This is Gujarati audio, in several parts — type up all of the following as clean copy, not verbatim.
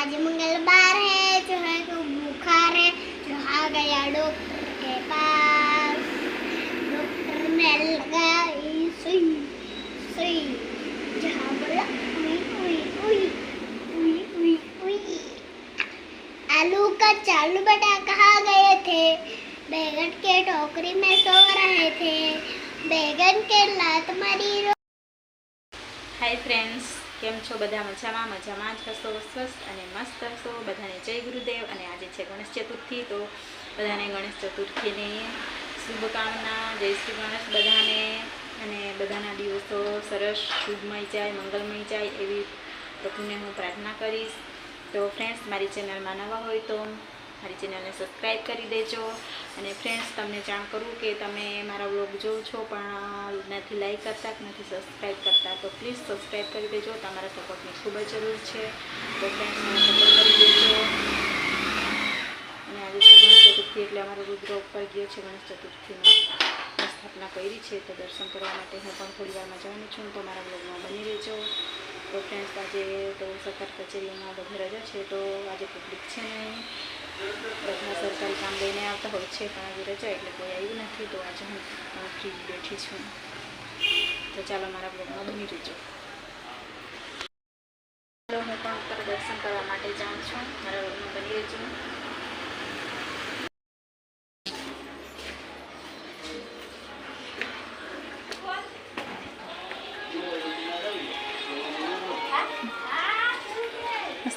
आज मंगलवार है, जो है तो बुखार है, जो आ गया डॉक्टर के पास। डॉक्टर ने लगाई सुई सुई, जहाँ बोला उई उई उई उई उई उई। आलू का चालू बेटा कहाँ गए थे? बैगन के टोकरी में सो रहे थे, बैगन के लात मारी। हाय फ्रेंड्स, કેમ છો બધા? મજામાં જ હશો, સ્વસ્થ અને મસ્ત હશો. બધાને જય ગુરુદેવ. અને આજે છે ગણેશ ચતુર્થી, તો બધાને ગણેશ ચતુર્થીની શુભકામના. જય શ્રી ગણેશ બધાને. અને બધાના દિવસો સરસ શુભમય જાય, મંગલમય જાય એવી પ્રભુને હું પ્રાર્થના કરીશ. તો ફ્રેન્ડ્સ, મારી ચેનલમાં નવા હોય તો મારી ચેનલને સબસ્ક્રાઈબ કરી દેજો. અને ફ્રેન્ડ્સ, તમને જાણ કરું કે તમે મારા વ્લોગ જોવો છો પણ નથી લાઈક કરતા કે નથી સબસ્ક્રાઈબ કરતા, તો પ્લીઝ સબસ્ક્રાઈબ કરી દેજો. તમારા સપોર્ટની ખૂબ જ જરૂર છે. તો ફ્રેન્ડ્સ, મને સપોર્ટ કરી દેજો. અને આજે છે ગણેશ ચતુર્થી, એટલે અમારો રુદ્ર ઉપર ગયો છે. ગણેશ ચતુર્થીમાં સ્થાપના કરી છે, તો દર્શન કરવા માટે હું પણ થોડી વારમાં જવાની છું. તો મારા વ્લોગમાં બની રહેજો. તો ફ્રેન્ડ્સ, આજે તો સરકાર કચેરીમાં બધે રજા છે, તો આજે પબ્લિક છે નહીં. બધા સરકારી કામ લઈને આવતા હોય છે, પણ આજે રજા એટલે કોઈ આવ્યું નથી. તો આજે હું ફ્રી બેઠી છું. તો ચાલો મારા બ્લોગમાં બની રહેજો. ચાલો, હું પણ ઉપર દર્શન કરવા માટે જાઉં છું. મારા બ્લોગમાં બની રહેજો.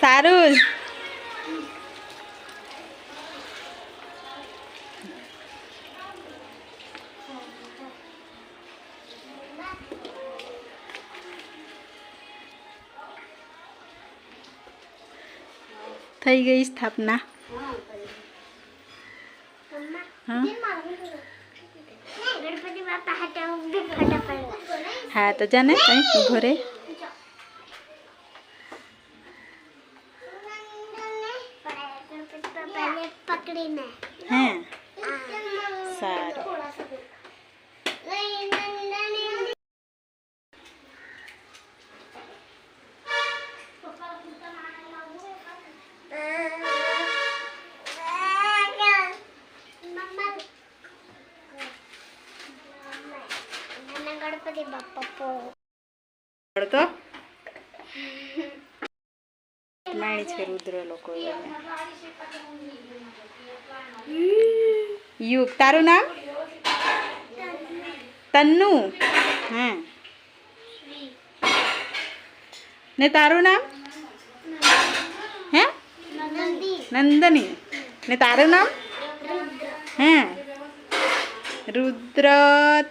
સારું થઈ ગઈ સ્થાપના. હા, તો જાને કઈ ઉભો રે. હા, સારું. गणपति बाप्पा તો માણી છે રુદ્ર લોકો. યુગ, તારું નામ? તન્નુ. હા, ને તારું નામ? હે, નંદની. ને તારું નામ? હા, રુદ્ર,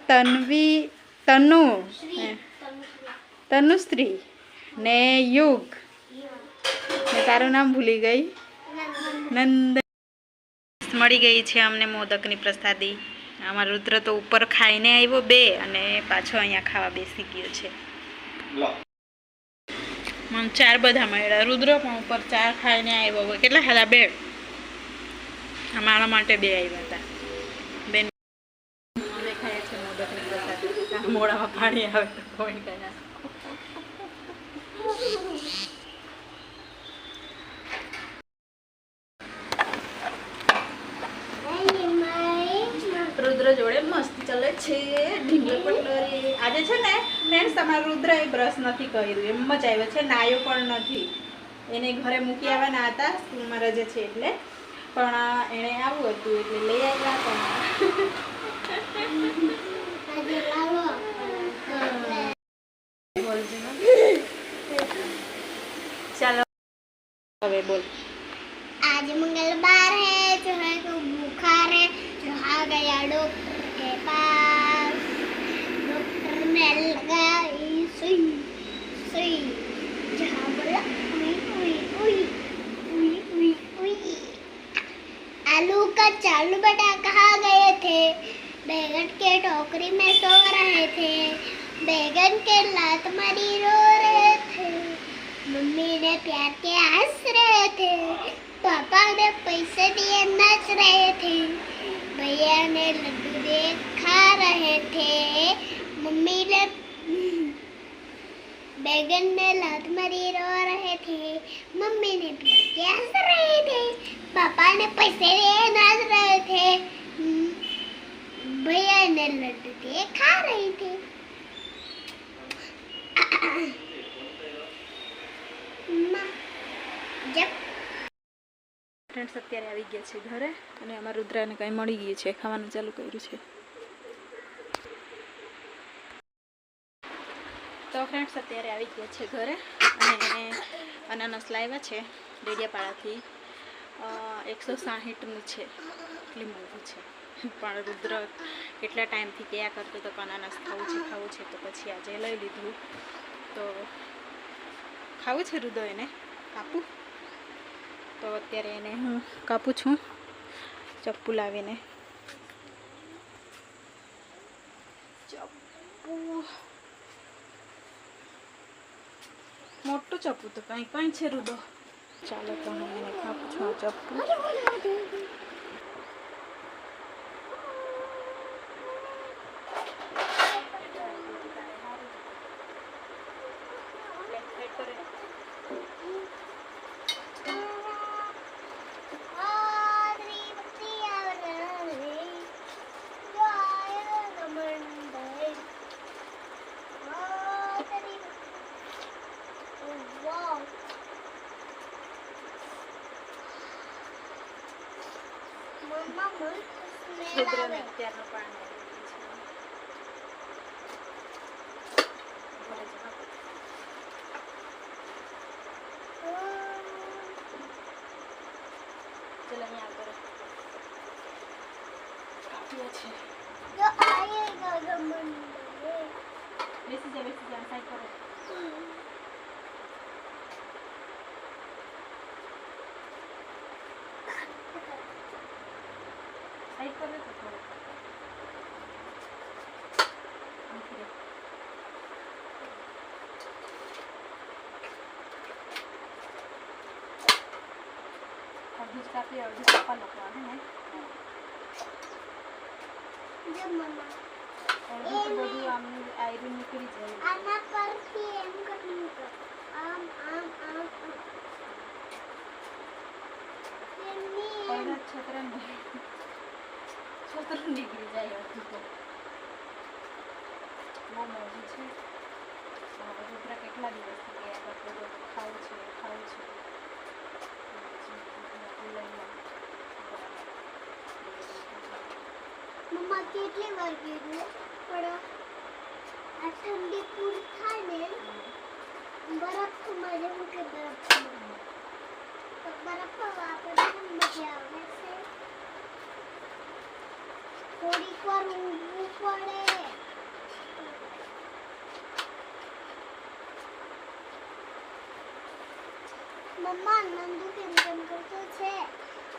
તન્વી, તનુ, તનુશ્રી ને યુગ. ને તારું નામ ભૂલી ગઈ. નંદ. મળી ગઈ છે અમને મોદકની પ્રસાદી. અમારો રુદ્ર તો ઉપર ખાઈને આવ્યો બે, અને પાછો અહીંયા ખાવા બેસી ગયો છે. મને ચાર બધા મળ્યા. રુદ્ર પણ ઉપર ચાર ખાઈને આવ્યો. કેટલા ખાધા? બે. અમારા માટે બે આવ્યા હતા. બેન અમે ખાઈએ છીએ મોદકની પ્રસાદી. મોડામાં પાણી આવે તો કોઈ કઈ ના. રુદ્ર જોડે મસ્તી ચાલે છે. ઢીંગલ પટલરી. આજે છે ને ફ્રેન્ડ્સ, તમારા રુદ્રએ બ્રશ નથી કર્યું, એમ જ આવ્યો છે. નાયો પણ નથી. એને ઘરે મૂકી આવવાના હતા, સ્કૂલમાં રજા છે એટલે, પણ એણે આવું હતું એટલે લઈ આવ્યા. ચાલો હવે બોલ. आज मंगलवार है, जो है तो बुखार है, जो आ गया डॉक्टर के पास। डॉक्टर ने लगाई सुई सुई, जहाँ बोला उई उई उई उई उई उई। आलू का चालू बेटा कहाँ गए थे? बैगन के टोकरी में सो रहे थे, बैगन के लात मारी रो रहे थे, मम्मी ने प्यार के हंस रहे थे, पापा ने पैसे दिए नाच रहे थे, भैया ने लड्डू दे खा रहे थे, मम्मी ने बैगन में लात मारी रो रहे थे, मम्मी ने प्यार के हंस रहे थे, पापा ने पैसे लिए नाच रहे थे, भैया ने लड्डू के खा रहे थे। जब ફ્રેન્ડ્સ અત્યારે આવી ગયા છે ઘરે અને અમારા રુદ્રાને કંઈ મળી ગયું છે, ખાવાનું ચાલુ કર્યું છે. તો ફ્રેન્ડ્સ અત્યારે આવી ગયા છે ઘરે અને અનાનસ લાવ્યા છે ડેડિયાપાડાથી. 160નું છે, એટલી મોંઘું છે. પણ રુદ્ર કેટલા ટાઈમથી કયા કરતો તો અનાનસ ખાવું છે તો પછી આજે લઈ લીધું. તો ખાવું છે રુદ્ર, એને કાપું તો અત્યારે એને હું કાપું છું ચપ્પુ લાવીને. ચપ્પુ મોટું ચપ્પુ તો કંઈ છે રુદો. ચાલો તો હું એને કાપું છું આ ચપ્પુ. રુદ્રને અત્યારનું પાણી ચલો અહીંયા આગળ કાપ્યો છે. બેસી જા સાઈડ કરો. સાઈડ કરો તો થોડું અડધું જ કાપીએ, અડધું કાપા નાખવાનું ને. અડધું તો બધું આમ આયરન નીકળી જાય. આના પરથી એમ કરવું તો આમ આમ આમ પહેલા છત્રન નીકળી જાય. અડધું તો બહુ મોંઘું છે. રુદ્ર કેટલા દિવસથી ગયા કરતો તો ખાવું છે. મમ્મા કેટલી વાર કીધું પણ આ ઠંડી પૂરી થાય ને બરફ મળે કે બરફ તો બરફ આપણે મજા આવે છે. થોડીક વાર ઊંઘવું પડે. મમ્મા નંદુ કેમ કરતો છે?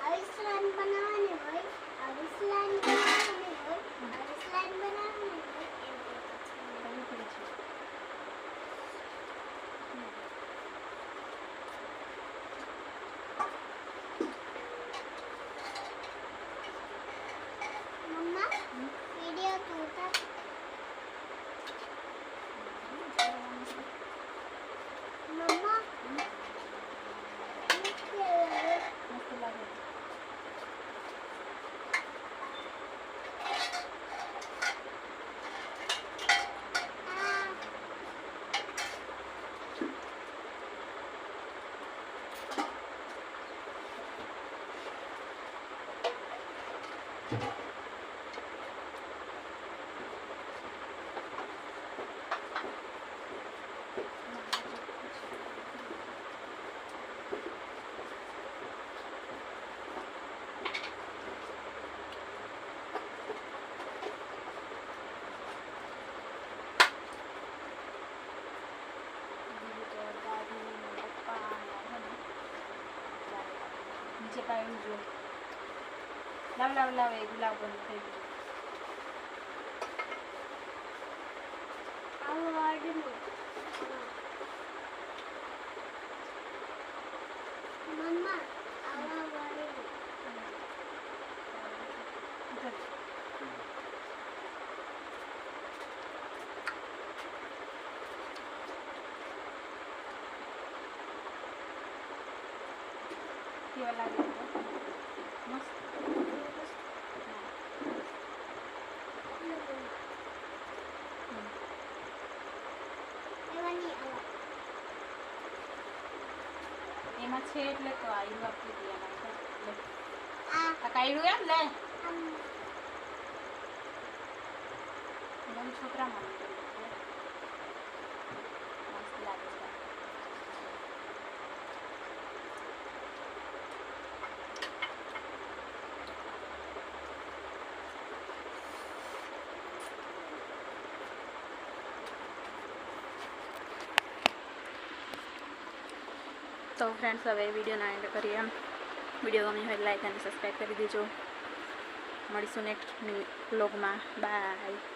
આવી સ્લાઇમ બનાવવાની હોય, આવી સ્લાઇમ બનાવવાની હોય, આવી સ્લાઇમ બનાવવાની હોય એમ કરતો છે. મમ્મા વિડિયો જોતા મમ્મા નીચે પાયું જો. લાવ એ ગુલાબ બંધ થઈ ગયું. મમ્મા આવા વાળી કેવા લાગે છે મસ્ત. એમાં છે એટલે તો આવ્યું આપી દે એમાં આ કાઢ્યું એમ લે છોકરા મસ્ત લાગે છે. તો ફ્રેન્ડ્સ હવે વિડીયોના એન્ડ કરીએ. વિડીયો ગમી હોય લાઈક અને સબસ્ક્રાઈબ કરી દેજો. મળીશું નેક્સ્ટ વ્લોગમાં. બાય.